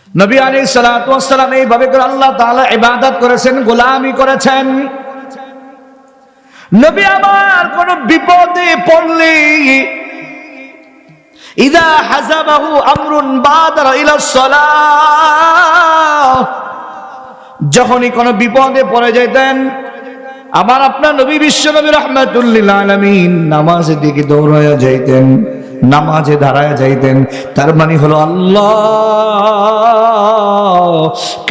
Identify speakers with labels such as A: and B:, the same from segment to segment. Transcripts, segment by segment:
A: নবী আলাইহিস সালাতু ওয়াস সালাম এইভাবে করে আল্লাহ তাআলা ইবাদত করেছেন, গোলামি করেছেন। নবী আমার কোন বিপদে পড়লে ইযা হাযাবাহু আমরুন বাদারা ইলা সালাহ, যখনই কোন বিপদে পড়ে যেতেন আমার আপনার নবী বিশ্বনবী রাহমাতুল লিল আলামিন নামাজের দিকে দৌড়ায়া যাইতেন, নামাজে দাঁড়ায় যাইতেন। তার মানে হলো আল্লাহ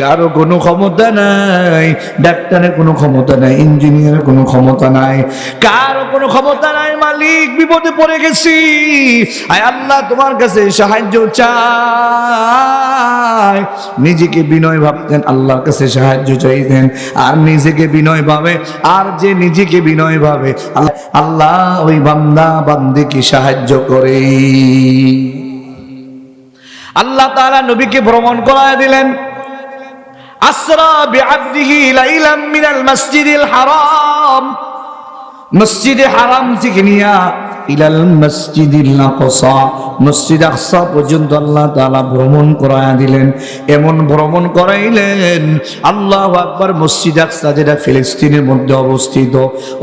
A: কারো কোনো ক্ষমতা নাই, ডাক্তারের কোনো ক্ষমতা নাই, ইঞ্জিনিয়ারের কোনো ক্ষমতা নাই, কারো কোনো ক্ষমতা নাই। মালিক বিপদে পড়ে গেছি, আয় আল্লাহ তোমার কাছে সাহায্য চাই। নিজেকে বিনয় ভাবতেন, আল্লাহর কাছে সাহায্য চাইতেন। আর নিজেকে বিনয় ভাবে, আর যে নিজেকে বিনয় ভাবে আল্লাহ ওই বান্দা বান্দিকে সাহায্য করে। আল্লাহ তাআলা নবীকে ভ্রমণ করায় দিলেন। আসরা বিআবদিহি লাইলাম মিনাল মসজিদিল হারাম, মসজিদে হারাম থেকে নিয়া ইলাল মসজিদিল আকসা, মসজিদ আকসা পর্যন্ত আল্লাহ তাআলা ভ্রমণ করায় দিলেন। এমন ভ্রমণ করাইলেন, আল্লাহু আকবার, মসজিদ আকসা যেটা ফিলিস্তিনের মধ্যে অবস্থিত।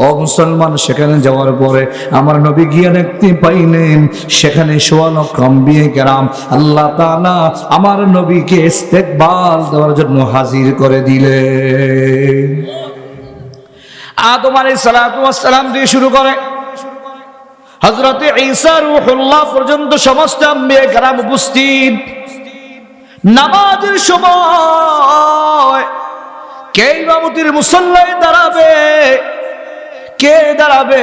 A: ও মুসলমান, সেখানে যাওয়ার পরে আমার নবী গিয়ে দেখতে পাইলেন সেখানে সোয়া লক্ষ আম্বিয়া কেরাম আল্লাহ তাআলা আমার নবীকে ইস্তেকবাল দেওয়ার জন্য হাজির করে দিলেন। আদম আলাইহিস সালাতু ওয়াস সালাম দিয়ে শুরু করে হযরত ঈসা রূহুল্লাহ পর্যন্ত সমস্ত আম্বিয়া কেরাম উপস্থিত। নামাজের সময় কে ইমামতির মুসল্লায় দাঁড়াবে, কে দাঁড়াবে?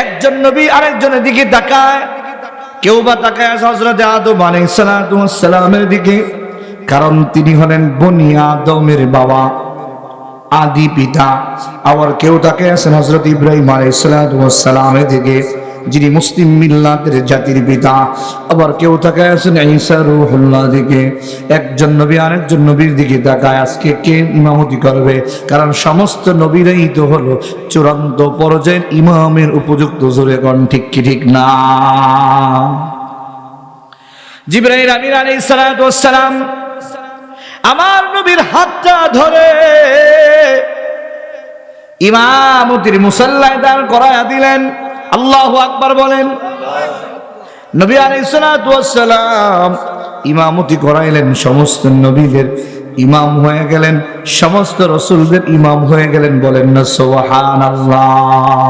A: একজন নবী আরেকজনের দিকে তাকায়, কেউ বা তাকায় হযরত আদম আলাইহিস সালাতু ওয়াস সালামের দিকে, কারণ তিনি হলেন বনি আদমের বাবা, আদি পিতা। আবার কেউ তাকে আছেন হযরত ইব্রাহিম আলাইহিস সালাতু ওয়াস সালামের দিকে, যিনি মুসলিম মিল্লাতের জাতির পিতা। আবার কেউ তাকে আছেন ঈসা রূহুল্লাহ দিকে। একজন নবী আরেকজন নবীর দিকে তাকায়, আজকে কে ইমামতি করবে? কারণ সমস্ত নবীরাই তো হলো চূড়ান্ত পর্যায়ের ইমামের উপযুক্ত। জোরে কোন ঠিক কি ঠিক না? জিবরাইল আমিন আলাইহিস সালাতু ওয়াস সালাম আমার নবীর হাতটা ধরে ইমামতির মুসাল্লায় দাঁড় করায়া দিলেন। আল্লাহু আকবার বলেন। নবী আলাইহিস সালাতু ওয়াস সালাম ইমামতি করাইলেন, সমস্ত নবীদের ইমাম হয়ে গেলেন, সমস্ত রাসূলদের ইমাম হয়ে গেলেন। বলেন না সুবহানাল্লাহ।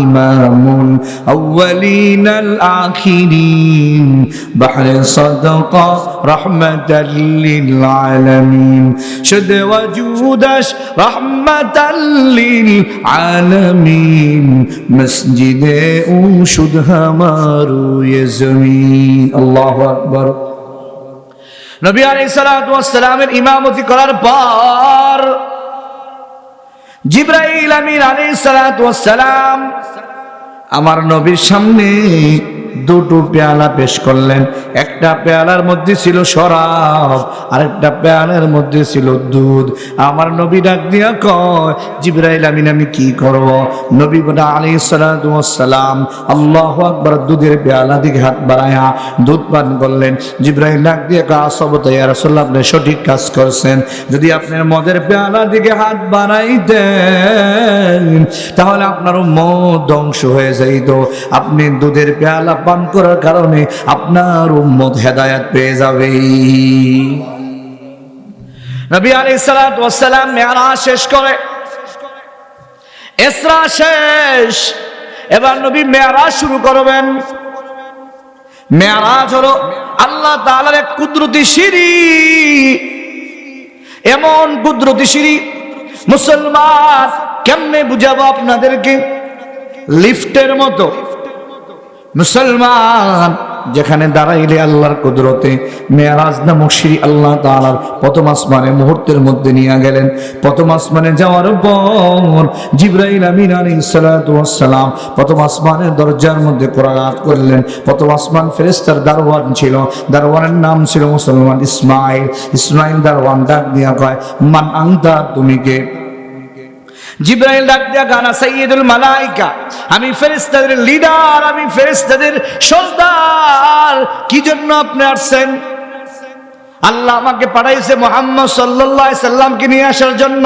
A: ইমামুল আউয়ালিনাল আখিরিন বাহরে সাদাকা রাহমাতাল লিল আলামিন, শুদ ওয়াজুদাশ রাহমাতাল লিল আলামিন, মসজিদে উশুদ হামারু ইয়ে জমিন। আল্লাহু আকবার। নবী আলাইহিস সালাতু ওয়াস সালামের ইমামতি করার পর জিবরাইল আমিন আলাইহিস সালাতু ওয়াস সালাম আমার নবীর সামনে দুটো পেয়ালা পেশ করলেন। একটা পেয়ালার মধ্যে ছিল শরাব, আরেকটা পেয়ালার মধ্যে ছিল দুধ। আমার নবী ডাক দিয়া কয়, জিবরাইল আমিন আমি কি করব? নবী আলাইহিস সালাতু ওয়াস সালাম আল্লাহু আকবার, দুধের পেয়ালা দিকে হাত বাড়ায়া দুধ পান করলেন। জিবরাইল ডাক দিয়া কয়, আসবতা ইয়া রাসূলুল্লাহ, আপনি সঠিক কাজ করছেন। যদি আপনার মদের পেয়ালা দিকে হাত বাড়াইতেন তাহলে আপনার উম্মত ধ্বংস হয়ে যাইত। আপনি দুধের পেয়ালা পান করার কারণে আপনার উম্মত হেদায়েত পেয়ে যাবে। নবী আলাইহিস সালাতু ওয়াস সালাম মেরাজ শেষ করে, ইসরা শেষ, এবার নবী মেরাজ শুরু করবেন। মেরাজ হলো আল্লাহ তাআলার এক কুদরতি সিঁড়ি, এমন কুদরতি সিঁড়ি মুসলমান কেমনে বুঝাবো আপনাদেরকে? লিফটের মতো মুসলমান যেখানে দাঁড়াইলে আল্লাহর কুদরতে মেরাজ নামক সিঁড়ি আল্লাহ তাআলার প্রথম আসমানে মুহূর্তের মধ্যে নিয়ে গেলেন। প্রথম আসমানে যাওয়ার পর জিবরাইল আমিন আলাইহিস সালাতু ওয়াস সালাম প্রথম আসমানের দরজার মধ্যে করাঘাত করলেন। প্রথম আসমান ফেরেশতার দারওয়ান ছিল, দারওয়ানের নাম ছিল মুসলমান ইসমাইল। ইসমাইল দারওয়ান ডাক দিয়া কয়, মান আনতা, তুমি কে? জিবরাইল ডাক দিয়া গানা সাইয়্যিদুল মালায়েকা, আমি ফেরেশতাদের লিডার, আমি ফেরেশতাদের সর্দার। কি জন্য আপনি আসছেন? আল্লাহ আমাকে পাঠাইছে মুহাম্মদ সাল্লাল্লাহু আলাইহি সাল্লামকে নিয়ে আসার জন্য।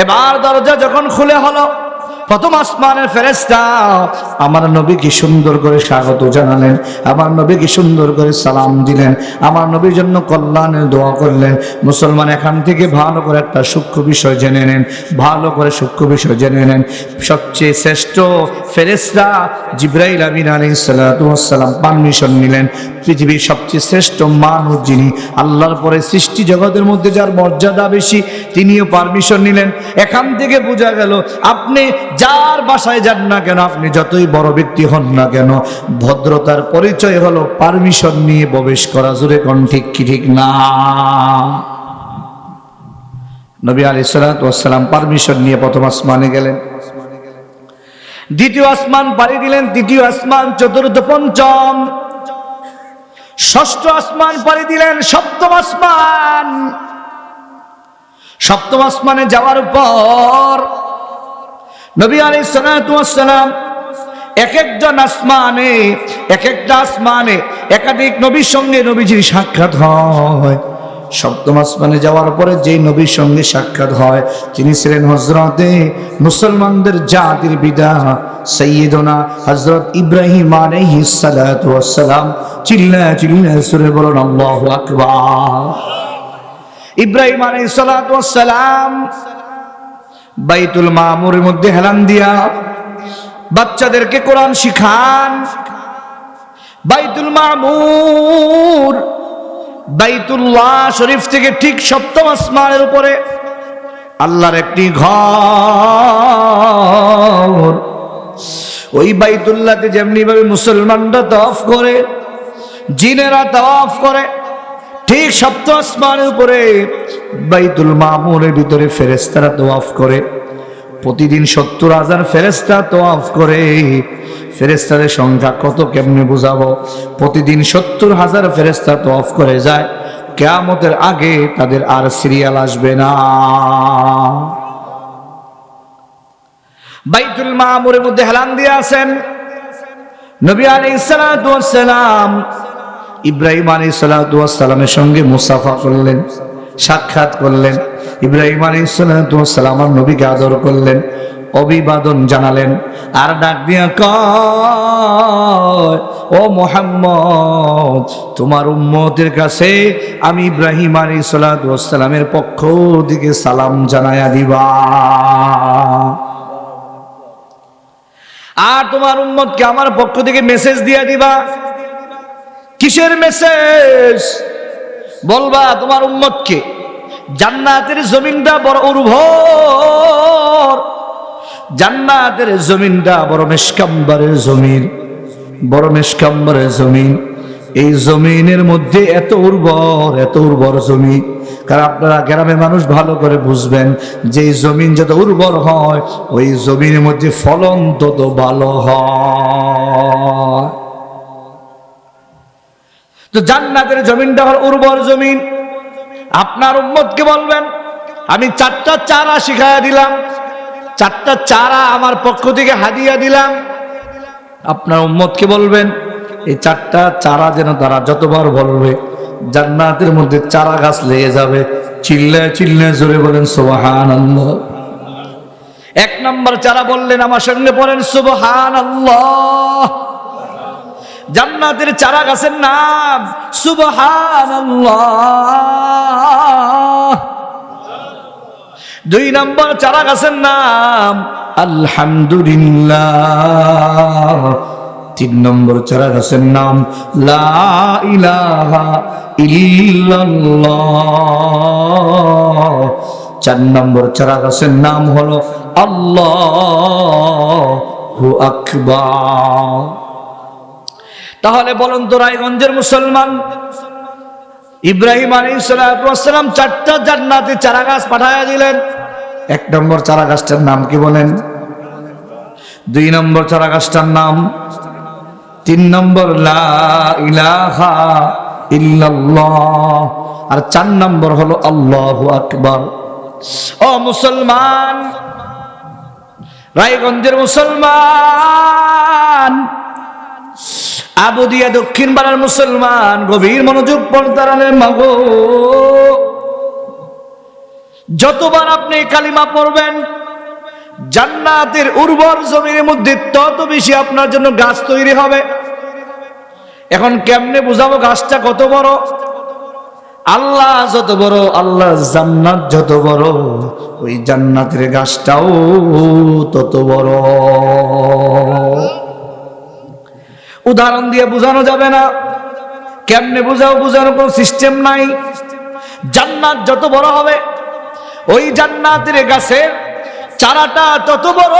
A: এবার দরজা যখন খুলে হলো, প্রথম আসমানের ফেরেশতা আমার নবীকে সুন্দর করে স্বাগত জানালেন, আমার নবীকে সুন্দর করে সালাম দিলেন, আমার নবীর জন্য কল্যাণের দোয়া করলেন। মুসলমান এখান থেকে ভালো করে একটা সূক্ষ্ম বিষয় জেনে নেন, ভালো করে সূক্ষ্ম বিষয় জেনে নেন। সবচেয়ে শ্রেষ্ঠ ফেরেশতা জিবরাইল আমিন আলাইহিস সালাতু ওয়াস সালাম পারমিশন নিলেন। পৃথিবীর সবচেয়ে শ্রেষ্ঠ মানুষ যিনি, আল্লাহর পরে সৃষ্টি জগতের মধ্যে যার মর্যাদা বেশি, তিনিও পারমিশন নিলেন। এখান থেকে বোঝা গেল আপনি যার বাসায় যান না কেন, আপনি যতই বড় ব্যক্তি হন না কেন, ভদ্রতার পরিচয় হলো পারমিশন নিয়ে প্রবেশ করা। জোরে কোন ঠিক কি ঠিক না? নবী আলাইহিস সালাতু ওয়াস সালাম পারমিশন নিয়ে প্রথম আসমানে গেলেন, দ্বিতীয় আসমান পাড়ি দিলেন, তৃতীয় আসমান, চতুর্থ, পঞ্চম, ষষ্ঠ আসমান পাড়ি দিলেন, সপ্তম আসমান। সপ্তম আসমানে যাওয়ার পর নবী আলাইহিস সালাতু ওয়াস সালাম এক একজন আসমানে, এক একটা আসমানে একাধিক নবীর সঙ্গে নবীজির সাক্ষাৎ হয়। সপ্তম আসমানে যাওয়ার পরে যেই নবীর সঙ্গে সাক্ষাৎ হয় তিনি ছিলেন হযরতে মুসলমানদের জাতির পিতা সাইয়্যিদুনা হযরত ইব্রাহিম আলাইহিস সালাতু ওয়াস সালাম। চিল্লা চিল্লা সূরা বলুন আল্লাহু আকবার। ইব্রাহিম আলাইহিস সালাতু ওয়াস সালাম বাইতুল মামুরের মধ্যে হেলান দিয়া বাচ্চাদেরকে কোরআন শিখান। বাইতুল মামুর বাইতুল্লাহ শরীফ থেকে ঠিক সপ্তম আসমানের উপরে আল্লাহর একটি ঘর। ওই বাইতুল্লাহতে যেমনি ভাবে মুসলমানরা তাওয়াফ করে, জিনেরা তাওয়াফ করে, ঠিক সপ্তম আসমানের উপরে বাইতুল মামুরের ভিতরে ফেরেশতারা তাওয়াফ করে। প্রতিদিন ৭০,০০০ ফেরেশতা তাওয়াফ করে। ফেরেশতাদের সংখ্যা কত কেমনে বুঝাবো? প্রতিদিন ৭০,০০০ ফেরেশতা তাওয়াফ করে যায়। কিয়ামতের আগে তাদের আর সিরিয়াল আসবে না। বাইতুল মামুরের মধ্যে হেলান দিয়ে আছেন নবী আলাইহিস সালাতু ওয়াস সালাম। ইব্রাহিম আলাইহিস সালাতু ওয়াস সালামের সঙ্গে মুসাফা করলেন, সাক্ষাৎ করলেন। ইব্রাহিম আলাইহিস সালাতু ওয়াস সালাম আমার নবীকে আদর করলেন, অভিবাদন জানালেন, আর ডাক দিয়া কয়, ও মুহাম্মদ, তোমার উম্মতের কাছে আমি ইব্রাহিম আলাইহিস সালাতু ওয়াস সালামের পক্ষ থেকে সালাম জানায়া দিবা, আর তোমার উম্মতকে আমার পক্ষ থেকে মেসেজ দিয়া দিবা। কিসের মেসেজ? বলবা তোমার উম্মতকে জান্নাতের জমিনটা বড় উর্বর, জান্নাতের জমিনটা বড় মেশকাম্বরের জমিন, বড় মেশকাম্বরের জমিন। এই জমিনের মধ্যে এত উর্বর জমিন। কারণ আপনারা গ্রামের মানুষ ভালো করে বুঝবেন যে এই জমিন যত উর্বর হয় ওই জমিনের মধ্যে ফলন তত ভালো হয়। তো জান্নাতের জমিনটা হল উর্বর জমিন। আপনার উম্মতকে বলবেন আমি 4টা চারা শিখাইয়া দিলাম, 4টা চারা আমার পক্ষ থেকে হাদিয়া দিলাম। আপনার উম্মতকে বলবেন এই 4টা চারা যেন তারা যতবার বলবে জান্নাতের মধ্যে চারা গাছ লেগে যাবে। চিল্লায় চিল্লায় জোরে বলেন সুবহানাল্লাহ। 1 নম্বর চারা বললেন, আমার সঙ্গে পড়েন সুবহানাল্লাহ। জান্নাতের চারা গাছের নাম সুবহানাল্লাহ। 2 নম্বর চারা গাছের নাম আলহামদুলিল্লাহ। 3 নম্বর চারা গাছের নাম লা ইলাহা ইল্লাল্লাহ। 4 নম্বর চারা গাছের নাম হলো আল্লাহু আকবার। তাহলে বলুন তো রায়গঞ্জের মুসলমান, ইব্রাহিম আলাইহিস সালাতু ওয়াস সালাম 4টা জান্নাতে চারা গাছ পাঠায়া দিলেন। 1 নম্বর চারা গাছটার নাম কি বলেন? 2 নম্বর চারা গাছটার নাম, 3 নম্বর লা ইলাহা ইল্লাল্লাহ, আর 4 নম্বর হলো আল্লাহু আকবার। ও মুসলমান, রায়গঞ্জের মুসলমান, আবুদিয়া দক্ষিণ পাড়ার মুসলমান গভীর মনোযোগ পড়তারালের মাগো, যতবার আপনি কালিমা পড়বেন জান্নাতের উর্বর জমিনের মধ্যে তত বেশি আপনার জন্য গাছ তৈরি হবে। এখন কেমনে বুঝাবো গাছটা কত বড়? আল্লাহ যত বড়, আল্লাহ জান্নাত যত বড়, ওই জান্নাতের গাছটাও তত বড়। উদাহরণ দিয়ে বোঝানো যাবে না। কেমনে বুঝাও, বোঝানোর কোনো সিস্টেম নাই। জান্নাত যত বড় হবে, ওই জান্নাতের গাছের চারাটা তত বড়,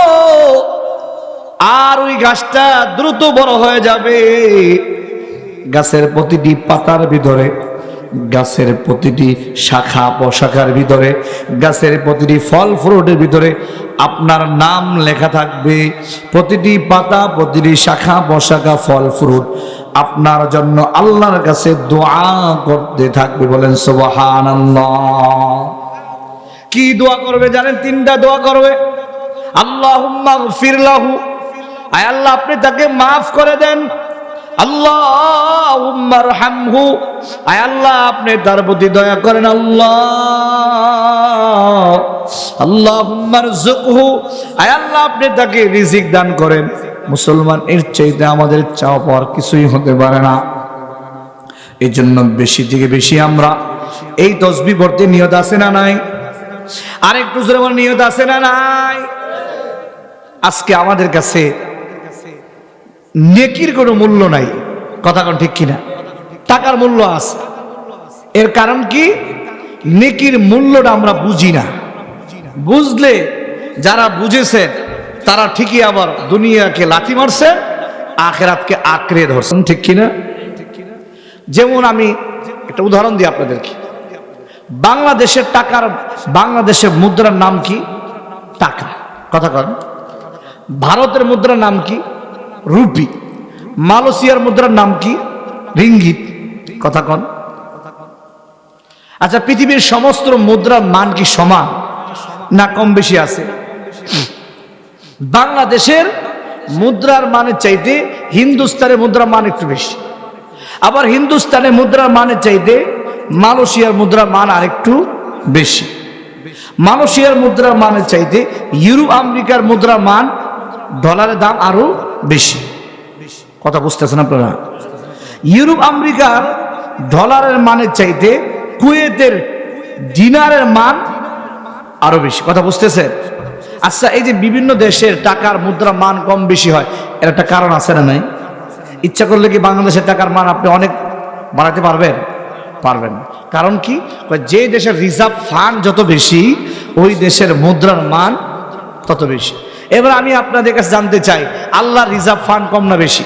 A: আর ওই গাছটা দ্রুত বড় হয়ে যাবে। গাছের প্রতিটি পাতার ভিতরে, গাছের প্রতিটি শাখা প্রশাখার ভিতরে, গাছের প্রতিটি ফল ফ্রুটের ভিতরে আপনার নাম লেখা থাকবে। প্রতিটি পাতা, প্রতিটি শাখা প্রশাখা, ফল ফ্রুট আপনার জন্য আল্লাহর কাছে দোয়া করতে থাকবে। বলেন সুবহানাল্লাহ। কি দোয়া করবে জানেন? তিনটা দোয়া করবে। আল্লাহুম্মা গফির লাহু, আয় আল্লাহ আপনি তাকে মাফ করে দেন। আল্লাহুম্মা রহমহু, আয় আল্লাহ আপনি তার প্রতি দয়া করেন। আল্লাহুম্মা রযুকহু, আয় আল্লাহ আপনি তাকে রিজিক দান করেন। মুসলমান, এর চাইতে আমাদের চাওয়া পাওয়ার কিছুই হতে পারে না। এই জন্য বেশি থেকে বেশি আমরা এই তাসবিহ পড়তে নিয়ত আছে না নাই? আরেকটু জোরে বলেন, নিয়ত আছে না নাই? আজকে আমাদের কাছে নেকির কোনো মূল্য নাই, কথা কোন ঠিক কিনা? টাকার মূল্য আছে। এর কারণ কি? নেকির মূল্যটা আমরা বুঝি না। বুঝলে যারা বুঝেছেন তারা ঠিকই আবার দুনিয়াকে লাথি মারছে, আখিরাতকে আঁকড়ে ধরছেন, ঠিক কিনা? যেমন আমি একটা উদাহরণ দিই আপনাদেরকে। বাংলাদেশের টাকার, বাংলাদেশের মুদ্রার নাম কি? টাকা, কথা কন। ভারতের মুদ্রার নাম কি? রুপি। মালয়েশিয়ার মুদ্রার নাম কি? রিঙ্গিত, কথা কন। আচ্ছা, পৃথিবীর সমস্ত মুদ্রার মান কি সমান না কম বেশি আছে? বাংলাদেশের মুদ্রার মানের চাইতে হিন্দুস্তানের মুদ্রার মান একটু বেশি, আবার হিন্দুস্তানের মুদ্রার মানের চাইতে মালয়েশিয়ার মুদ্রার মান আরেকটু বেশি। মালয়েশিয়ার মুদ্রার মানের চাইতে ইউরোপ আমেরিকার মুদ্রার মান, ডলারের দাম আরো বেশি, কথা বুঝতেছেন আপনারা? ইউরোপ আমেরিকার ডলারের মানের চাইতে কুয়েতের দিনারের মান আরো বেশি, কথা বুঝতেছেন? আচ্ছা, এই যে বিভিন্ন দেশের টাকার মুদ্রার মান কম বেশি হয়, এর একটা কারণ আছে না নাই? ইচ্ছা করলে কি বাংলাদেশের টাকার মান আপনি অনেক বাড়াতে পারবেন? পারবেন। কারণ কি? যে দেশের রিজার্ভ ফান্ড যত বেশি, ওই দেশের মুদ্রার মান তত বেশি। এবার আমি আপনাদের কাছে জানতে চাই, আল্লাহর রিজার্ভ ফান্ড কম না বেশি?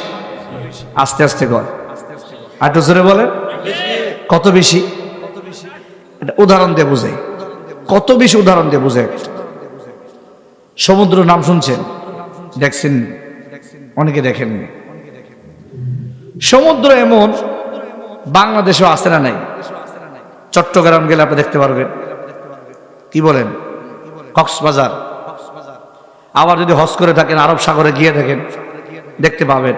A: আস্তে আস্তে কর, একটু জোরে বলেন। কত বেশি? উদাহরণ দিয়ে বুঝাই। কত বেশি উদাহরণ দিয়ে বুঝাই। সমুদ্র নাম শুনছেন? দেখছেন? অনেকে দেখেননি। সমুদ্র এমন বাংলাদেশেও আছে না নাই? চট্টগ্রাম গেলে আপনি দেখতে পারবেন। কি বলেন? কক্সবাজার। আবার যদি হজ করে থাকেন, আরব সাগরে গিয়ে দেখেন, দেখতে পাবেন।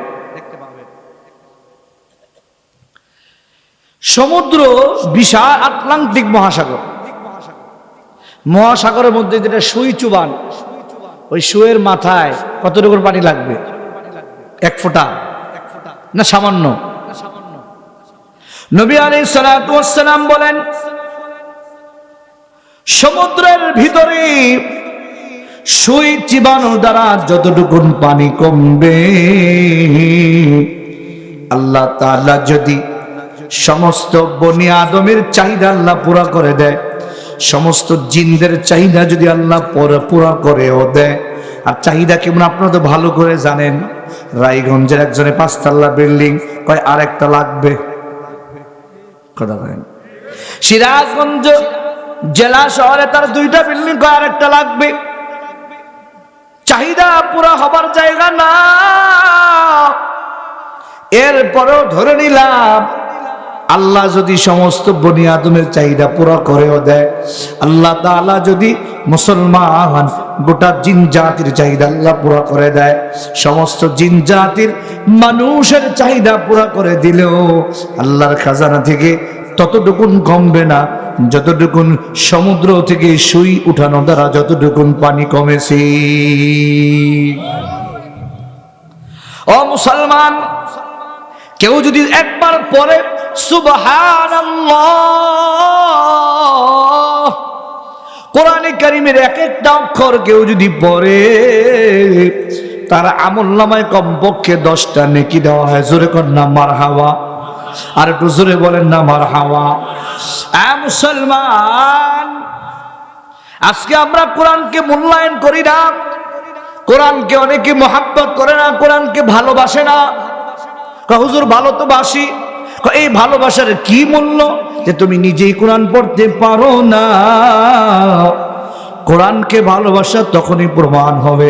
A: সমুদ্র বিশাল আটলান্টিক মহাসাগর। মহাসাগরের মধ্যে যেটা সুই চুবান, ওই সুয়ের মাথায় কতটুকু পানি লাগবে? 1 ফোঁটা না সামান্য? নবী আলাইহিস সালাতু ওয়াস সালাম বলেন, সমুদ্রের ভিতরে সুই চিবানো দ্বারা যতটুকু পানি কমবে, আল্লাহ তাআলা যদি সমস্ত বনি আদমের চাহিদা আল্লাহ পুরা করে দেয়, সমস্ত জিনদের চাহিদা যদি আল্লাহ পুরা করেও দেয়, আর চাহিদা কেমন আপনারা তো ভালো করে জানেন। রায়গঞ্জের একজনের 5 তলা বিল্ডিং কয় আরেকটা লাগবে, কথা বলেন। সিরাজগঞ্জ জেলা শহরে তার 2টা বিল্ডিং কয় আরেকটা লাগবে। চাহিদা পুরা হবার জায়গা না, এরপরেও ধরে নিলাম আল্লাহ যদি সমস্ত বনি আদমের চাহিদা পুরা করেও দেয়, আল্লাহ তাআলা যদি মুসলমান গোটা জিন জাতির চাহিদা আল্লাহ পুরা করে দেয়। সমস্ত জিন জাতির মানুষের চাহিদা পুরা করে দিলেও আল্লাহর খাজানা থেকে ততটুকুন কমবে না যতটুকুন সমুদ্র থেকে সুই উঠানো দ্বারা যতটুকুন পানি কমেছে। ও মুসলমান, কেউ যদি একবার পড়ে সুবহানাল্লাহ, কোরআনে কারীমের এক একটা অক্ষর কেউ যদি পড়ে, তার আমলনামায় কমপক্ষে 10টা নেকি দেওয়া হয়। জোরে কর না মারহাবা, আর একটু জোরে বলেন না মারহাবা। মুসলমান, আজকে আমরা কোরআনকে মূল্যায়ন করি না, কোরআনকে অনেকে মহাব্বত করে না, কোরআনকে ভালোবাসে না। হুজুর ভালো তো বাসি, এই ভালোবাসার কি মূল্য যে তুমি নিজেই কোরআন পড়তে পারো না? কোরআনকে ভালোবাসা তখনই প্রমাণ হবে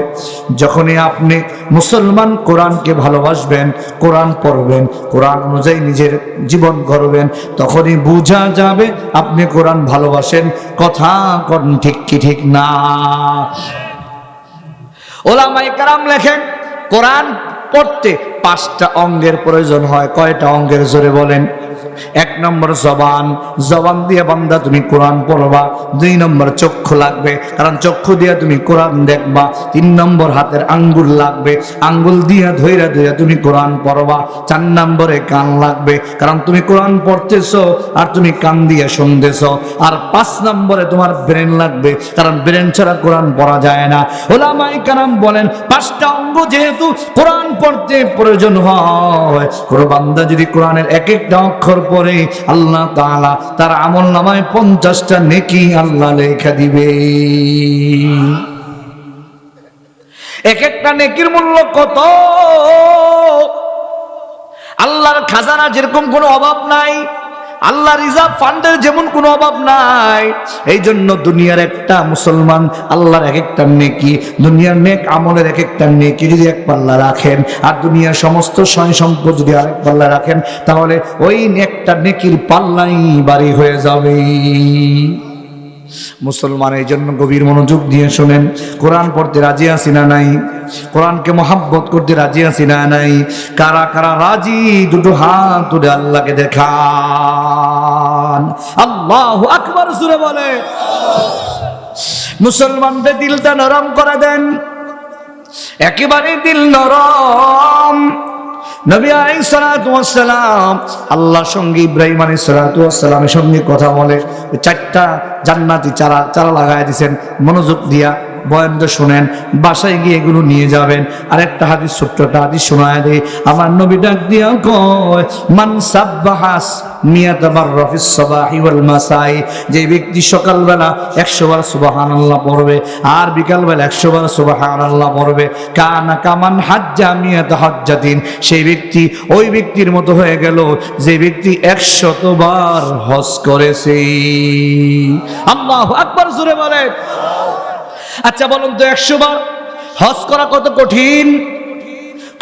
A: যখনই আপনি মুসলমান কোরআনকে ভালোবাসবেন, কোরআন পড়বেন, কোরআন অনুযায়ী নিজের জীবন গড়বেন, তখনই বোঝা যাবে আপনি কোরআন ভালোবাসেন। কথা কোন ঠিক কি ঠিক না? ওলামায়ে কেরাম লেখেন, কোরআন পড়তে 5টা অঙ্গের প্রয়োজন হয়। কয়টা অঙ্গের? জোরে বলেন। 1 নম্বর জবান, জবান দিয়ে বান্দা তুমি কোরআন পড়বা। 2 নম্বর চক্ষু লাগবে, কারণ চক্ষু দিয়ে তুমি কোরআন দেখবা। 3 নম্বর হাতের আঙ্গুল লাগবে, আঙ্গুল দিয়ে ধইরা ধইরা তুমি কোরআন পড়বা। 4 নম্বরে কান লাগবে, কারণ তুমি কোরআন পড়তেছো আর তুমি কান দিয়ে শুনতেছো। আর 5 নম্বরে তোমার ব্রেন লাগবে, কারণ ব্রেন ছাড়া কোরআন পড়া যায় না। ওলামায়ে কেরাম বলেন 5টা অঙ্গ যেহেতু কোরআন পড়তে প্রয়োজন হয়, কোন বান্দা যদি কোরআনের এক একটা অক্ষর পড়ে, আল্লাহ তাআলা তার আমলনামায় 50টা নেকি আল্লাহ লেখা দিবে। এক একটা নেকির মূল্য কত? আল্লাহর খাজানা যেরকম কোনো অভাব নাই, আল্লাহ রিজার্ভ ফান্ডের যেমন কোনো অভাব নাই। এই জন্য দুনিয়ার একটা মুসলমান আল্লাহর এক একটা নেকি, দুনিয়ার নেক আমলের এক একটা নেকি যদি এক পাল্লা রাখেন, আর দুনিয়ার সমস্ত সয় সম্পদ যদি আরেক পাল্লা রাখেন, তাহলে ওই একটা নেকির পাল্লাই বাড়ি হয়ে যাবে। মুসলমান এই জন্য গভীর মনোযোগ দিয়ে শোনেন, কোরআন পড়তে রাজি আছি না নাই? কোরআনকে মহাব্বত করতে রাজি আছি না নাই? কারা কারা রাজি? দুটো হাত তুলে আল্লাহকে দেখান। আল্লাহু আকবার জোরে বলে। মুসলমানদের দিলটা নরম করে দেন, একেবারে দিল নরম। নবী আলাইহিস সালাতু ওয়াস সালাম আল্লাহর সঙ্গে ইব্রাহিম আলাইহিস সালাতু ওয়াস সালামের সঙ্গে কথা বলে 4টা জান্নাতি চারা লাগায় দিয়েছেন। মনোযোগ দিয়া বয়ানটা শুনেন, বাসায় গিয়ে এগুলো নিয়ে যাবেন। আর একটা হাদিস, ছোট্ট একটা হাদিস শোনায় দেয়। আমার নবী ডাক দিয়া কয়, মান সাব্বাহাস মিয়াতা মাররা ফিস সাবাহি ওয়াল মাসাই, যে ব্যক্তি সকালবেলা 100 বার সুবহানাল্লাহ পড়বে আর বিকালবেলা 100 বার সুবহানাল্লাহ পড়বে, কানা কামান হাজ্জা মিয়াতা হাজ্জাতিন, সেই ব্যক্তি ওই ব্যক্তির মতো হয়ে গেল যে ব্যক্তি 100 বার হজ করেছে। আল্লাহু আকবার জোরে বলে। আচ্ছা বলুন তো, 100 বার হজ করা কত কঠিন?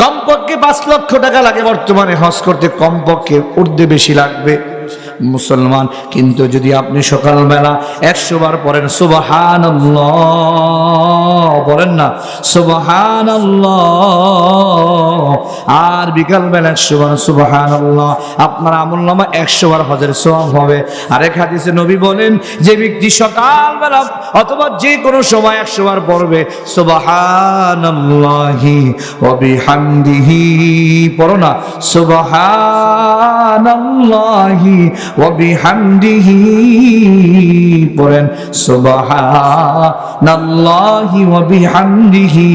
A: কমপক্ষে 5 লক্ষ টাকা লাগে বর্তমানে হজ করতে, কমপক্ষে ঊর্ধ্বে বেশি লাগবে মুসলমান। কিন্তু যদি আপনি সকালবেলা 100 বার পড়েন সুবহানাল্লাহ, বলেন না সুবহানাল্লাহ, আর বিকালবেলা 100 বার সুবহানাল্লাহ, আপনার আমলনামা 100 বার হজের সওয়াব হবে। আরেক হাদিসে নবী বলেন, যে ব্যক্তি সকালবেলা অথবা যে কোনো সময় 100 বার পড়বে সুবহানাল্লাহি ওয়া বিহামদিহি, পড়ো না সুবহানাল্লাহি ওয়া বিহামদিহি, পড়েন সুবহানাল্লাহি ওয়া বিহামদিহি,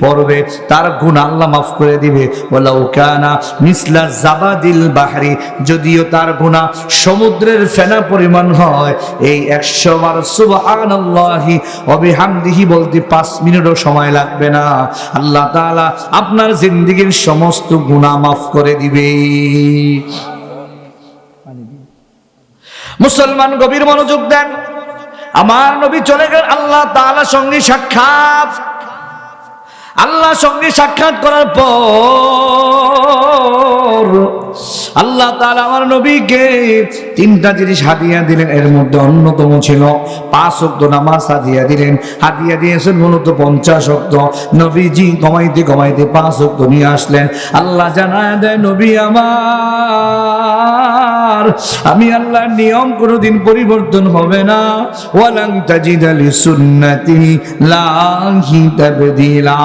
A: পড়বে, তার গুনাহ আল্লাহ মাফ করে দিবে। ওয়ালাউ কানা মিসলা জাবাদিল বাহরি, যদিও তার গুনাহ সমুদ্রের ফেনা পরিমাণ হয়, এই 100 বার সুবহানাল্লাহি ওয়া বিহামদিহি বলতে 5 মিনিটও সময় লাগবে না। আল্লাহ তাআলা আপনার জিন্দেগীর সমস্ত গুনাহ মাফ করে দিবে। মুসলমান গভীর মনোযোগ দেন, আমার নবী চলে গেলেন আল্লাহ তাআলার সঙ্গে সাক্ষাৎ। আল্লাহর সঙ্গে সাক্ষাৎ করার পর আল্লাহ তাআলা আমার নবীকে তিনটা জিনিস হাদিয়া দিলেন, এর মধ্যে অন্যতম ছিল 5 ওয়াক্ত নামাজ হাদিয়া দিলেন। হাদিয়া দিয়েছেন মূলত 50 ওয়াক্ত। নবীজি কমাইতে কমাইতে 5 ওয়াক্ত নিয়ে আসলেন। আল্লাহ জানায় দেয়, নবী আমার, আমি আল্লাহর নিয়ম কোনোদিন পরিবর্তন হবে না। ওয়ালান তাজিদা লিসুন্নাতিল্লাহি তাবদীলা।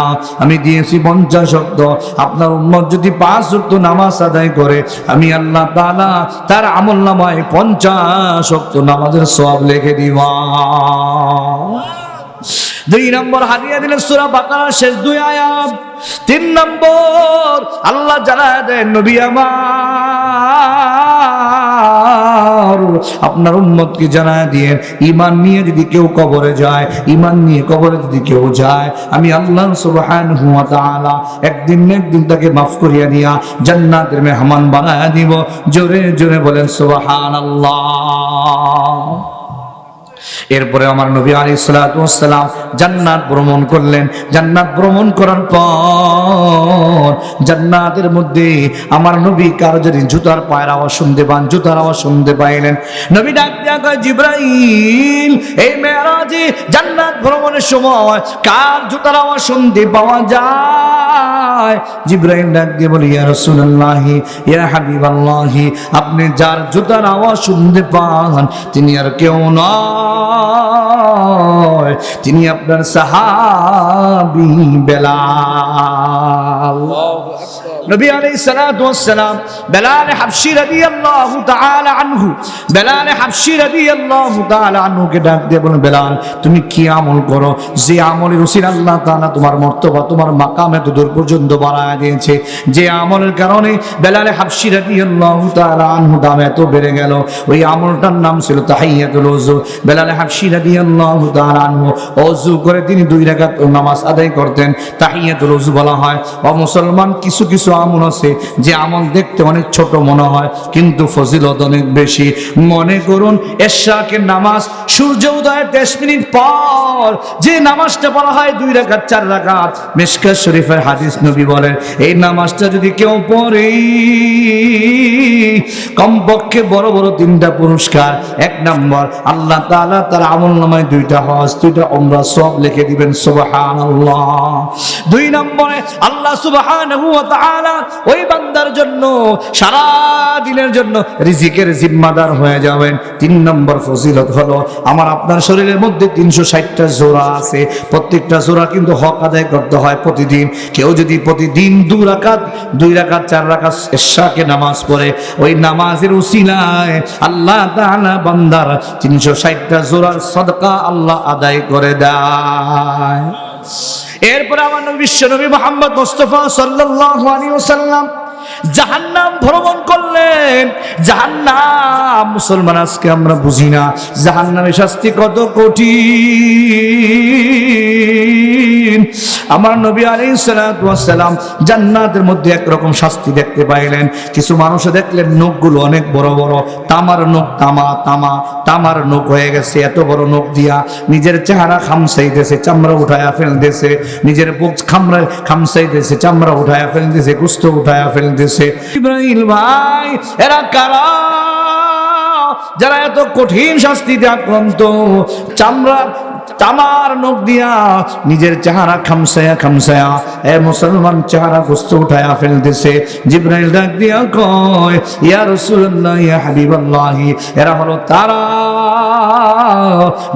A: আমি দিয়েছি 50 ওয়াক্ত। আপনার উম্মত যদি 5 ওয়াক্ত নামাজ আদায় করে, আমি আল্লাহ তাআলা তার আমলনামায় 50 ওয়াক্ত নামাজের সওয়াব লিখে দিব। 2 নম্বর হাদিয়া দিলেন সূরা বাকারার শেষ 2 আয়াত। 3 নম্বর আল্লাহ জানায় দেন, নবী আমার, আপনার উম্মতকে জানায় দিয়েন, ঈমান নিয়ে যদি কেউ কবরে যায়, ঈমান নিয়ে কবরে যদি কেউ যায়, আমি আল্লাহ সুবহানাহু ওয়া তাআলা একদিন না একদিন তাকে মাফ করিয়া দিয়া জান্নাতের মেহমান বানায়া দিব। জোরে জোরে বলেন সুবহানাল্লাহ। এরপরে আমার নবী আলাইহিস সালাতু ওয়াস সালাম জান্নাত ভ্রমণ করলেন। জান্নাত ভ্রমণ করার পর জান্নাতের মধ্যে আমার নবী কার যদি জুতার পায়ের আওয়াজ শুনতে পান, জুতার আওয়াজ শুনতে পাইলেন। নবী ডাক দিয়া কয়, জিবরাইল, এই মেরাজে জান্নাত ভ্রমণের সময় কার জুতার আওয়াজ শুনতে পাওয়া যায়? জিবরাইল ডাক দিয়ে বলে, ইয়া রাসূলুল্লাহ, ইয়া হাবিবাল্লাহ, আপনি যার জুতার আওয়াজ শুনতে পান তিনি আর কেউ নয়, তিনি আপনার সাহাবী বেলাল। নবী আলাইহিস সালাতু ওয়াস সালাম বেলাল হাবশী রাদিয়াল্লাহু তাআলা আনহু, বেলাল হাবশী রাদিয়াল্লাহু তাআলা আনহুকে ডাক দিয়ে বলেন, বেলাল, তুমি কি আমল করো যে আমলের উসিলা আল্লাহ তাআলা তোমার মর্তবা, তোমার মাকাম এত দূর পর্যন্ত বাড়ায় দিয়েছে, যে আমলের কারণে বেলাল হাবশী রাদিয়াল্লাহু তাআলা আনহু দাম এত বেড়ে গেল, ওই আমলটার নাম ছিল তাহিয়াতুল ওযু। বেলাল হাবশী রাদিয়াল্লাহু তাআলা আনহু ওযু করে তিনি 2 রাকাত নামাজ আদায় করতেন, তাহিয়াতুল ওযু বলা হয়। ও মুসলমান, কিছু কিছু আমল আছে যে আমল দেখতে অনেক ছোট মনে হয় কিন্তু ফজিলত অনেক বেশি। মনে করুন ইশরাকের নামাজ, সূর্য উদয়ের 10 মিনিট পর যে নামাজটা পড়া হয় 2 রাকাত 4 রাকাত, মিশকাত শরীফের হাদিস, নবী বলেন এই নামাজটা যদি কেউ পড়ে কমপক্ষে বড় বড় 3টা পুরস্কার। 1 নম্বর, আল্লাহ তাআলা তার আমলনামায় 2টা হজ 2টা উমরা সওয়াব লিখে দিবেন, সুবহানাল্লাহ। 2 নম্বরে আল্লাহ সুবহানাহু ওয়া তাআলা ওই বান্দার জন্য সারা দিনের জন্য রিজিকের জিম্মাদার হয়ে যাবেন। 3 নম্বর ফজিলত হলো, আমার আপনার শরীরের মধ্যে 360টা জোড়া আছে, প্রত্যেকটা জোড়া কিন্তু হক আদায় করতে হয় প্রতিদিন। কেউ যদি প্রতিদিন 2 রাকাত 4 রাকাত ইশরাকে নামাজ পড়ে, ওই নামাজের উসিলায় আল্লাহ তাআলা বান্দার 360টা জোড়ার সদকা আল্লাহ আদায় করে দেয়। এরপর আমার নবী বিশ্বনবী মুহাম্মদ মুস্তাফা সাল্লাল্লাহু আলাইহি ওয়াসাল্লাম জাহান্নাম ভ্রমণ করলেন। জাহান্নাম, মুসলমান আজকে আমরা বুঝি না জাহান্নামের শাস্তি কত কঠিন। আমার নবী আলাইহিস সালাতু ওয়াস সালাম জান্নাতের মধ্যে একরকম শাস্তি দেখতে পাইলেন। কিছু মানুষ দেখলেন নখগুলো অনেক বড় বড়, তামার নখ, তামার নখ হয়ে গেছে, এত বড় নখ দিয়া নিজের চেহারা খামসাইতেছে, চামড়া উঠায়া ফেলতেছে, নিজের বুক খামসাইতেছে, চামড়া উঠায়া ফেলতেছে, গোশত উঠায়া ফেলতেছে। ইব্রাহিম ভাই, এরা কারা যারা এত কঠিন শাস্তিতে আক্রান্ত? তামার নখ দিয়া নিজের চেহারা খামসায়া এ মুসলমান চেহারা গোশত উঠায়া ফেলতেছে। জিবরাইল ডাক দিয়া কয়, ইয়া রাসূলুল্লাহ, ইয়া হাবিবাল্লাহ, এরা হলো তারা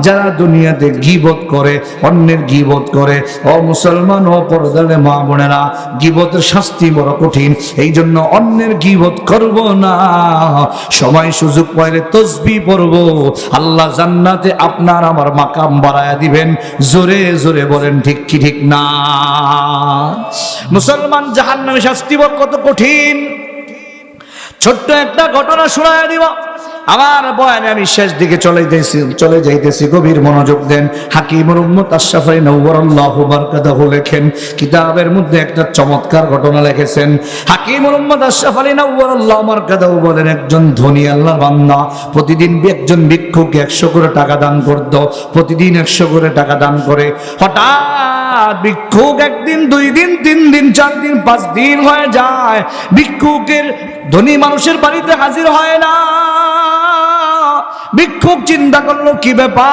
A: যারা দুনিয়াতে গীবত করে, অন্যের গীবত করে। ও মুসলমান, ও পর্দার মা বোনেরা, গীবতের শাস্তি বড় কঠিন, এই জন্য অন্যের গীবত করব না। সময় সুযোগ পাইলে তাসবিহ পড়ব, আল্লাহ জান্নাতে আপনার আমার মাকাম বাড়ায় দিবেন। জোরে জোরে বলেন ঠিক কি ঠিক না? মুসলমান, জাহান্নামের শাস্তি কত কঠিন। ছোট্ট একটা ঘটনা শোনায় দিব। আমার বয়ানে আমি শেষ দিকে চলে যাইতেছি, গভীর মনোযোগ দেন। হাকিমুল উম্মত আশরাফী নওয়ারাল্লাহু বারাকাতুহু লেখেন, কিতাবের মধ্যে একটা চমৎকার ঘটনা লিখেছেন। হাকিমুল উম্মত আশরাফী নওয়ারাল্লাহু বারাকাতুহু বলেন, একজন ধনী আল্লাহর বান্দা প্রতিদিন একজন ভিক্ষুককে 100 করে টাকা দান করত, প্রতিদিন 100 করে টাকা দান করে। হঠাৎ আর ভিক্ষুক একদিন, 2 দিন, 3 দিন, 4 দিন, 5 দিন হয়ে যায়, ভিক্ষুকের ধনী মানুষের বাড়িতে হাজির হয় না। ভিক্ষুক চিন্তা করলো কি ব্যাপার,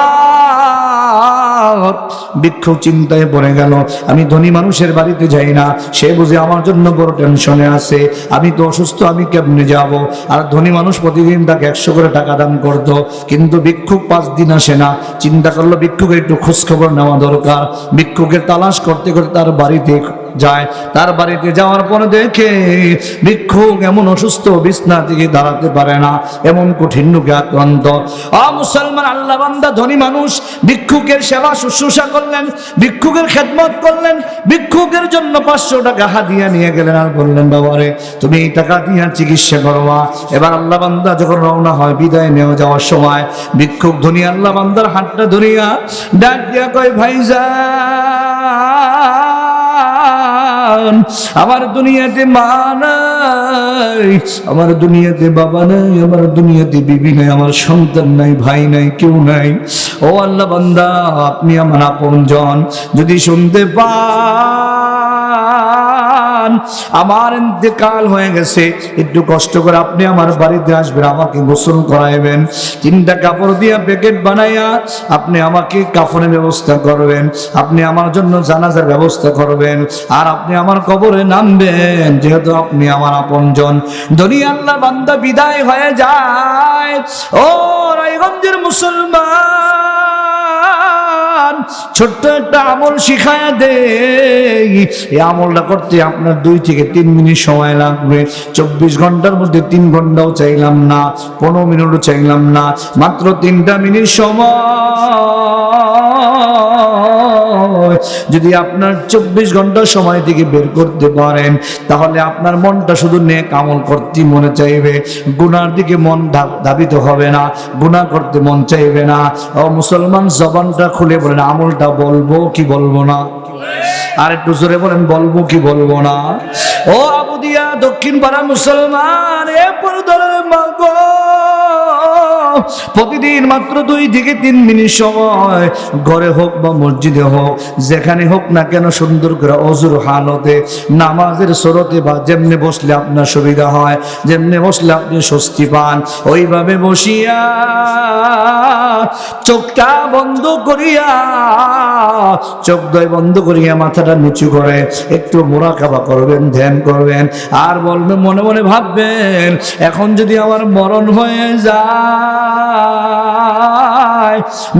A: ভিক্ষুক চিন্তায় পড়ে গেল, আমি ধনী মানুষের বাড়িতে যাই না, সে বুঝে আমার জন্য বড় টেনশনে আছে, আমি তো অসুস্থ, আমি কেমনে যাব। আর ধনী মানুষ প্রতিদিন তাকে 100 করে টাকা দান করতো, কিন্তু ভিক্ষুক 5 দিন আসে না। চিন্তা করলো ভিক্ষুকের একটু খোঁজখবর নেওয়া দরকার। ভিক্ষুকের তালাশ করতে করতে তার বাড়িতে যায়। তার বাড়িতে যাওয়ার পরে দেখে ভিক্ষুক এমন অসুস্থ, বিছনা থেকে দাঁড়াতে পারে না, এমন কঠিন রোগে আক্রান্ত। মুসলমান আল্লাহ বান্দা ধনী মানুষ ভিক্ষুকের সেবা শুশ্রূষা করলেন, ভিক্ষুকের খেদমত করলেন, ভিক্ষুকের জন্য 500 টাকা হাদিয়া নিয়ে গেলেন আর বললেন, বাবারে তুমি এই টাকা দিয়ে চিকিৎসা করবা। এবার আল্লাহ বান্দা যখন রওনা হয়, বিদায় নেওয়া যাওয়ার সময় ভিক্ষুক ধনী আল্লাহ বান্দার হাতটা ধরিয়া ডাক দিয়া কয়, ভাইজান, আমার দুনিয়াতে মা নাই, আমার দুনিয়াতে বাবা নাই, আমার দুনিয়াতে বিবি নাই, আমার সন্তান নাই, ভাই নাই, কেউ নাই। ও আল্লাহ বান্দা, আপনি আমার আপনজন, যদি শুনতে পান আমার ইন্তেকাল হয়ে গেছে, একটু কষ্ট করে আপনি আমার বাড়িতে আসবেন, আমাকে গোসল করাইবেন, 3টা কাপড় দিয়ে প্যাকেট বানাইয়া আপনি আমাকে কাফনের ব্যবস্থা করবেন, আপনি আমার জন্য জানাজার ব্যবস্থা করবেন, আর আপনি আমার কবরে নামবেন, যেহেতু আপনি আমার আপনজন। ধনী আল্লাহ বান্দা বিদায় হয়ে যায়। ও রায়গঞ্জের মুসলমান, ছোট্ট একটা আমল শিখায়া দেই, এই আমলটা করতে আপনার 2 থেকে 3 মিনিট সময় লাগবে। 24 ঘন্টার মধ্যে 3 ঘন্টাও চাইলাম না, 15 মিনিটও চাইলাম না, মাত্র 3টা মিনিট সময় যদি আপনার 24 ঘন্টা সময় থেকে বের করতে পারেন, তাহলে আপনার মনটা শুধু নেক আমল করতে মনে চাইবে, গুনার দিকে মন ধাবিত হবে না, গুনাহ করতে মন চাইবে না। ও মুসলমান, জবানটা খুলে বলেন, আমলটা বলবো কি বলবো না? আর একটু জোরে বলেন, বলবো কি বলবো না? ও আবুদিয়া দক্ষিণ পাড়া মুসলমান, এ পরদরের মাগো, প্রতিদিন মাত্র 2 থেকে 3 মিনিট সময়, ঘরে হোক বা মসজিদে হোক, যেখানে হোক না কেন, সুন্দর করে অজুর হালতে, নামাজের সুরতে বা যেমনে বসলে আপনার সুবিধা হয়, যেমনে বসলে আপনি স্বস্তি পান, ওইভাবে বসিয়া চোখটা বন্ধ করিয়া, চোখ দুই বন্ধ করিয়া মাথাটা নিচু করে একটু মুরাকাবা করবেন, ধ্যান করবেন, আর বলবেন, মনে মনে ভাববেন, এখন যদি আমার মরণ হয়ে যায়,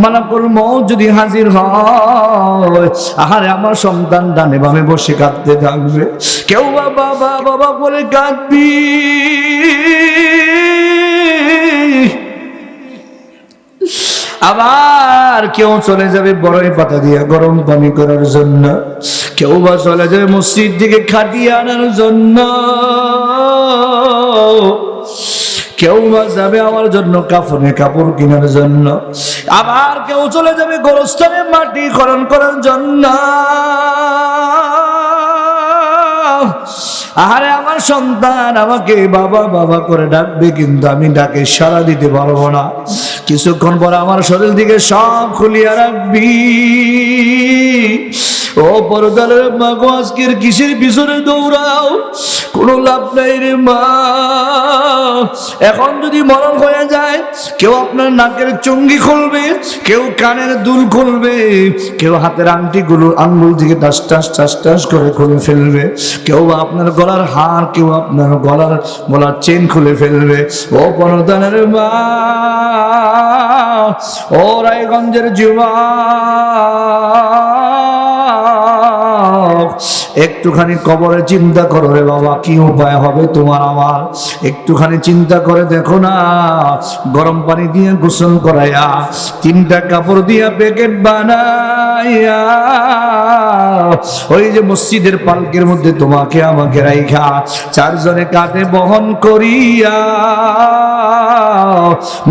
A: মালাকুল মউত যদি হাজির হয়, আহারে আমার সন্তান ডানে বামে বসে কাঁদতে থাকবে, কেউ বাবা বাবা বলে কাঁদবি, আবার কেউ চলে যাবে বড়ই পাতা দিয়া গরম পানি করার জন্য, কেউ বা চলে যাবে মসজিদ থেকে খাটিয়ে আনার জন্য, কেউ বা যাবে আমার জন্য কাফনে কাপড় কেনার জন্য, আবার কেউ চলে যাবে গোরস্থানে মাটি খনন করার জন্য। আরে আমার সন্তান আমাকে বাবা বাবা করে ডাকবে, কিন্তু আমি ডাকে সাড়া দিতে পারবো না, কিছুক্ষণ পর আমার শরীর দিকে সব খুলিয়া রাখবি। ও পরদালের মা গো, আজকের কিসের পিছনে দৌড়াও, কোনো লাভ নাই রে মা। এখন যদি মরণ হয়ে যায়, কেউ আপনার নাকের চুঙ্গি খুলবে, কেউ কানের দুল খুলবে, কেউ হাতের আংটিগুলো আঙ্গুল থেকে টাস টাস টাস টাস করে খুলে ফেলবে, কেউ আপনার গলার হার, কেউ আপনার গলার চেন খুলে ফেলবে। ও পরদালের মা, ও রায়গঞ্জের যুবক, একটুখানি কবরে চিন্তা করো রে বাবা, কি উপায় হবে তোমার আমার, একটুখানি চিন্তা করে দেখো না, গরম পানি দিয়ে গোসল করাইয়া, 3টা কাপড় দিয়া প্যাকেট বানাইয়া, ওই যে মসজিদের পালকের মধ্যে তোমাকে আমাকে রাইখা 4 জনে কাঁধে বহন করিয়া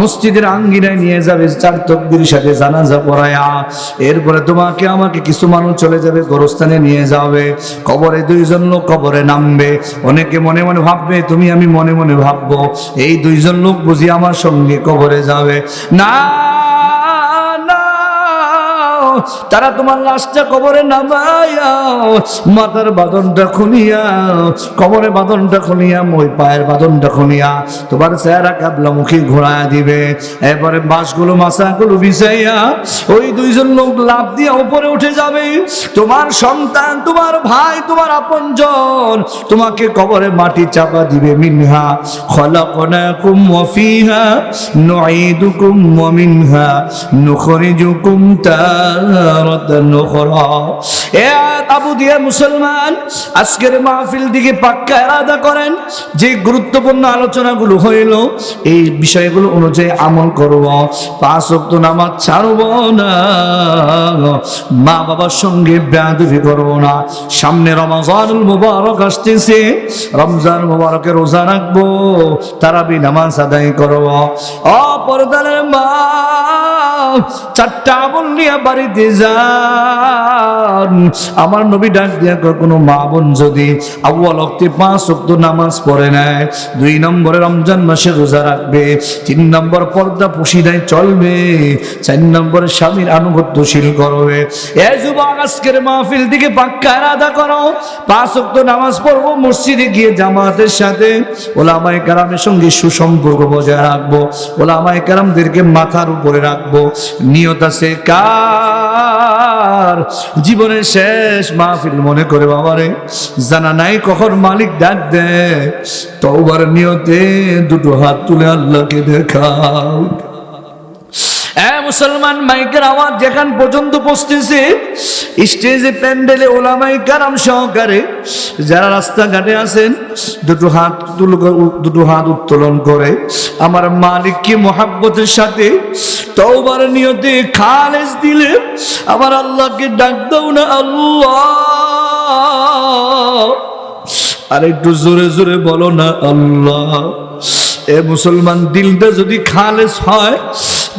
A: মসজিদের আঙ্গিনায় নিয়ে যাবে, 4 তাকবীর সাথে জানাজা পড়ায়া, এরপরে তোমাকে আমাকে কিছু মানুষ চলে যাবে গোরস্থানে নিয়ে যাবে, কবরে 2 জন লোক কবরে নামবে। অনেকে মনে মনে ভাববে, তুমি আমি মনে মনে ভাববো, এই 2 জন লোক বুঝি আমার সঙ্গে কবরে যাবে। না না, তারা তোমার লাশটা কবরে নামায়া মাথার বাঁধনটা খুলিয়া, কবরে বাঁধনটা খুলিয়া, ওই পায়ের বাঁধনটা খুলিয়া তোমার চেহারা কাবলামুখী ঘোরায় দিবে। এরপরে বাঁশগুলো মাছাগুলো বিছাইয়া ওই দুইজন লোক লাফ দিয়ে উপরে উঠে যাবে। তোমার সন্তান, তোমার ভাই, তোমার আপনজন তোমাকে কবরে মাটি চাপা দিবে। মিনহা খলাকনাকুম ওয়া ফিহা নুঈদুকুম ওয়া মিনহা নুখরিজুকুম তারাতান উখরা। এ আবু দিয়া মুসলমান, আজকের মাহফিল দিকে পাক্কা ইরাদা করেন যে গুরুত্বপূর্ণ আলোচনাগুলো হইল এই বিষয়গুলো অনুযায়ী আমল করব। 5 ওয়াক্ত নামাজ ছাড়ব না, মা বাবার সঙ্গে বেয়াদবি করব না। সামনে রমজানুল মুবারক আসতেছে, রমজান মুবারকে রোজা রাখবো, তারাবি নামাজ আদায় করব। পর্দার মা 4টা আমল নিয়ে বাড়িতে যান। আমার নবী ডাক দিয়া কোনো মা বোন যদি আউয়াল ওয়াক্তে 5 ওয়াক্ত নামাজ পড়ে নেয়, 2 নম্বরে রমজান মাসে রোজা রাখবে, 3 নম্বর পর্দা পুশিদায় চলবে, 4 নম্বরে স্বামীর আনুগত্যশীল করবে। এ যুবক, আজকের মাহফিল দিকে পাক্কা ইরাদা করো। 5 ওয়াক্ত নামাজ পড়বো, মসজিদে গিয়ে জামাতের সাথে ওলামায়ে কেরামের সঙ্গে সুসম্পর্ক বজায় রাখবো, ওলামায়ে কেরামদেরকে মাথার উপরে রাখবো। নিয়ত আছে কার? জীবনের শেষ মাহফিল মনে করে বাবারে, জানা নাই কখন মালিক ডাক দেয়। তওবার নিয়তে 2টো হাত তুলে আল্লাহকে দেখাও। মুসলমান, মাইকের আওয়াজ যেখান পর্যন্ত পৌঁছতেছে, স্টেজে প্যান্ডেলে ওলামায়ে কেরাম সহকারে যারা রাস্তাঘাটে আছেন 2টো হাত উত্তোলন করে আমার মালিককে মোহাব্বতের সাথে তওবার নিয়তে খালেস দিলে আমার আল্লাহকে ডাক দাও না আল্লাহ। আর একটু জোরে জোরে বলো না আল্লাহ। এ মুসলমান, দিলটা যদি খালেস হয়,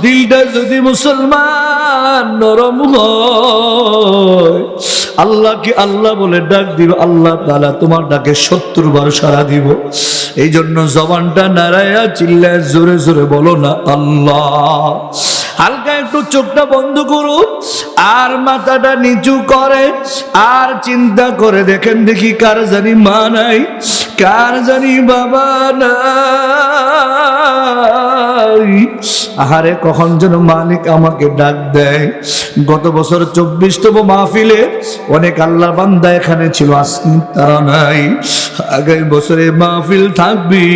A: দিলটা যদি মুসলমান নরম হয়, আল্লাহকে আল্লাহ বলে ডাক দিব, আল্লাহ তাআলা তোমার ডাকে 70 বার সাড়া দিব। এই জন্য জবানটা নাড়ায়া চিল্লায় জোরে জোরে বলো না আল্লাহ। হালকা একটু চোখটা বন্ধ করো আর মাথাটা নিচু করে আর চিন্তা করে দেখেন দেখি কার জানি মা নাই, কার জানি বাবা নাই। আহারে, কখন যেন মালিক আমাকে ডাক দেয়। গত বছর 24তম মাহফিলে অনেক আল্লাহ বান্দা এখানে ছিল, আজকে তারা নাই। আগামী বছরে মাহফিল থাকবি,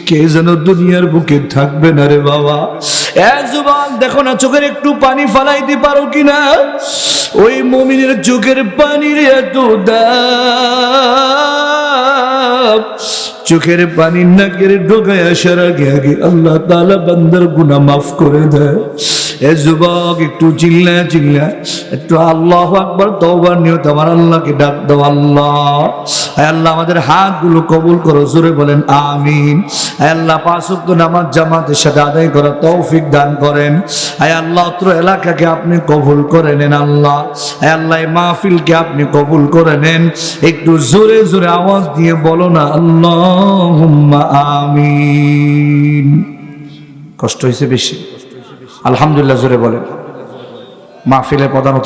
A: কে যেন দুনিয়ার বুকে থাকবে না রে বাবা। যুবক, দেখো না চোখের একটু পানি ফালাইতে পারো কিনা? ওই মুমিনের চোখের পানির এত দাম, চোখের পানি নাকের ঢোকায় আসার আগে আগে আল্লাহ তাআলা বান্দার গুনাহ মাফ করে দেয়। এ যুবক, একটু চিল্লা চিল্লা একটু আল্লাহু আকবার তওবার নিয়ত আমার আল্লাহকে ডাক দাও। আল্লাহ, হে আল্লাহ, আমাদের হাতগুলো কবুল করো, জোরে বলেন আমিন। হে আল্লাহ, 5 ওয়াক্ত নামাজ জামাতের সাথে আদায় করার তৌফিক দান করেন। হে আল্লাহ, অত্র এলাকাকে আপনি কবুল করে নেন। আল্লাহ, হে আল্লাহ, এই মাহফিলকে আপনি কবুল করে নেন। একটু জোরে জোরে আওয়াজ দিয়ে বলো না আল্লাহুম্মা আমিন। কষ্ট হয়েছে বেশি? আলহামদুলিল্লাহ জোরে বলেন। মাহফিলে প্রধান অতিথি